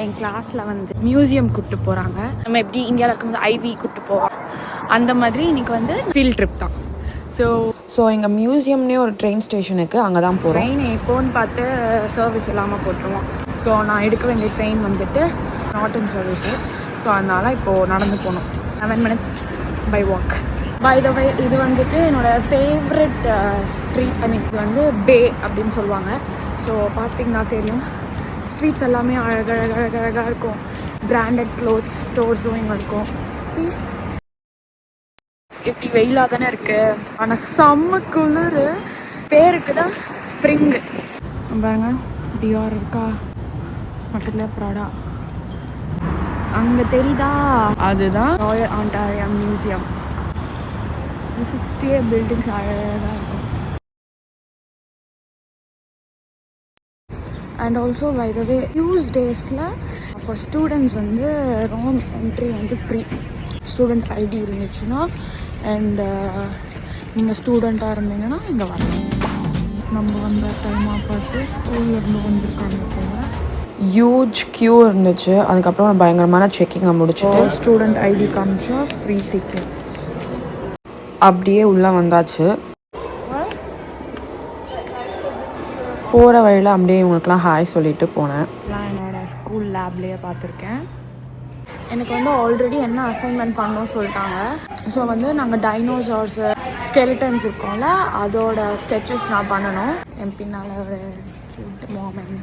என் கிளாஸில் வந்து மியூசியம் கூப்பிட்டு போகிறாங்க. நம்ம எப்படி இந்தியாவில் இருக்கும்போது ஐவி கூப்பிட்டு போவோம், அந்த மாதிரி இன்றைக்கி வந்து ஃபீல்ட் ட்ரிப் தான். ஸோ எங்கள் மியூசியம்னே ஒரு ட்ரெயின் ஸ்டேஷனுக்கு அங்கே தான் போகிறோம். ட்ரெயின் எப்போன்னு பார்த்து சர்வீஸ் இல்லாமல் போட்டுருவோம். ஸோ நான் எடுக்க வேண்டிய ட்ரெயின் வந்துட்டு நாட் இன் சர்வீஸு. ஸோ அதனால் இப்போது நடந்து போகணும். 7 minutes by walk. By the way, இது வந்துட்டு என்னோடய ஃபேவரட் ஸ்ட்ரீட். இது வந்து பே அப்படின்னு சொல்லுவாங்க. ஸோ பார்த்திங்கன்னா தெரியும், ஸ்ட்ரீட்ஸ் எல்லாமே அழகழகாக இருக்கும். பிராண்டட் க்ளோத்ஸ் ஸ்டோர்ஸும் இங்கே இருக்கும். இப்படி வெயிலாக தானே இருக்குது, ஆனால் செம்ம குளிர். பேருக்கு தான் ஸ்ப்ரிங்கு. பாருங்க, டிஆர் இருக்கா, பக்கத்தில் ப்ராடா. அங்கே தெரியுதா, அதுதான் ராயல் ஆண்டாரியா மியூசியம். சுற்றியே பில்டிங்ஸ் அழகாக இருக்கும். And also by the way, டியூஸ்டேஸில் ஃபார் ஸ்டூடெண்ட்ஸ் வந்து ரோம் என்ட்ரி வந்து ஃப்ரீ. ஸ்டூடெண்ட் ஐடி இருந்துச்சுன்னா அண்ட் நீங்கள் ஸ்டூடெண்ட்டாக இருந்தீங்கன்னா இங்கே வரலாம். நம்ம வந்த டைமாக பார்த்து ஸ்கூல்லேருந்து வந்திருக்காங்க போல. ஹியூஜ் க்யூ இருந்துச்சு. அதுக்கப்புறம் பயங்கரமான செக்கிங்கை முடிச்சுட்டு ஸ்டூடெண்ட் ஐடி காமிச்சா ஃப்ரீ டிக்கெட்ஸ். அப்படியே உள்ளே வந்தாச்சு. போகிற வழியில் அப்படியே இவங்களுக்குலாம் ஹாய் சொல்லிட்டு போனேன். என்னோடய ஸ்கூல் லேப்லேயே பார்த்துருக்கேன். எனக்கு வந்து ஆல்ரெடி என்ன அசைன்மெண்ட் பண்ணோன்னு சொல்லிட்டாங்க. ஸோ வந்து நாங்கள் டைனோசார்ஸு ஸ்கெலிட்டன்ஸ் இருக்கோம்ல, அதோட ஸ்கெட்சஸ் நான் பண்ணணும். என் பின்னால் ஒரு க்யூட் மாமன்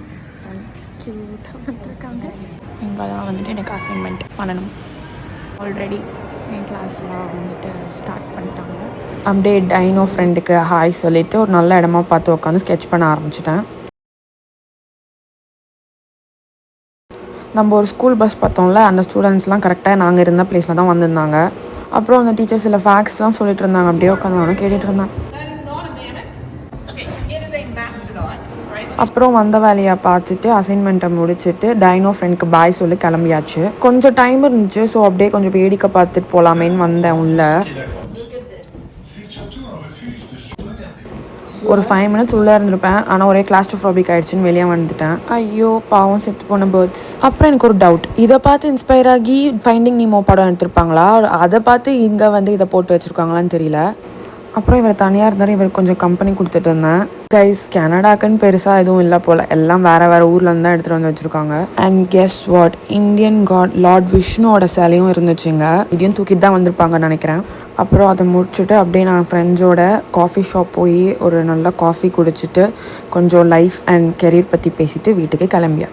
க்யூட்டாக வந்துருக்காங்க. இங்கே தான் வந்துட்டு எனக்கு அசைன்மெண்ட் பண்ணணும். ஆல்ரெடி என் கிளாஸ்லாம் வந்துட்டு ஸ்டார்ட் பண்ணிட்டாங்க. அப்படியே டைனோ ஃப்ரெண்டுக்கு ஹாய் சொல்லிவிட்டு ஒரு நல்ல இடமா பார்த்து உட்காந்து ஸ்கெட்ச் பண்ண ஆரம்பிச்சிட்டேன். நம்ம ஒரு ஸ்கூல் பஸ் பார்த்தோம்ல, அந்த ஸ்டூடெண்ட்ஸ்லாம் கரெக்டாக நாங்கள் இருந்த பிளேஸில் தான் வந்திருந்தாங்க. அப்புறம் அந்த டீச்சர் சில ஃபேக்ட்ஸ்லாம் சொல்லிட்டு இருந்தாங்க. அப்படியே உட்காந்து நானும் கேட்டுட்டு இருந்தேன். அப்புறம் வந்த வேலையை பார்த்துட்டு அசைன்மெண்ட்டை முடிச்சுட்டு டைனோ ஃப்ரெண்டுக்கு பாய் சொல்லி கிளம்பியாச்சு. கொஞ்சம் டைம் இருந்துச்சு. ஸோ அப்படியே கொஞ்சம் வேடிக்கை பார்த்துட்டு போகலாமேன்னு வந்தேன் உள்ள. ஒரு 5 minutes உள்ளே இருந்திருப்பேன். ஆனால் ஒரே கிளாஸ்ட்ரோஃபோபிக் ஆகிடுச்சின்னு வெளியே வந்துட்டேன். ஐயோ பாவம், செத்து போன பேர்ட்ஸ். அப்புறம் எனக்கு ஒரு டவுட், இதை பார்த்து இன்ஸ்பயர் ஆகி ஃபைண்டிங் நீமோ படம் எடுத்திருப்பாங்களா, அதை பார்த்து இங்கே வந்து இதை போட்டு வச்சுருக்காங்களான்னு தெரியல. அப்புறம் இவர் தனியாக இருந்தார். இவருக்கு கொஞ்சம் கம்பெனி கொடுத்துட்டு இருந்தேன். கைஸ், கனடாக்குன்னு பெருசாக எதுவும் இல்லை போல், எல்லாம் வேறு ஊர்லேருந்து தான் எடுத்துகிட்டு வந்து வச்சுருக்காங்க. And guess what, Indian god lord விஷ்ணுவோட சிலையும் இருந்துச்சுங்க. இதையும் தூக்கிட்டு தான் வந்திருப்பாங்கன்னு நினைக்கிறேன். அப்புறம் அதை முடிச்சுட்டு அப்படியே நான் ஃப்ரெண்ட்ஸோட காஃபி ஷாப் போய் ஒரு நல்ல காஃபி குடிச்சிட்டு கொஞ்சம் லைஃப் அண்ட் கெரியர் பற்றி பேசிட்டு வீட்டுக்கு கிளம்பியா.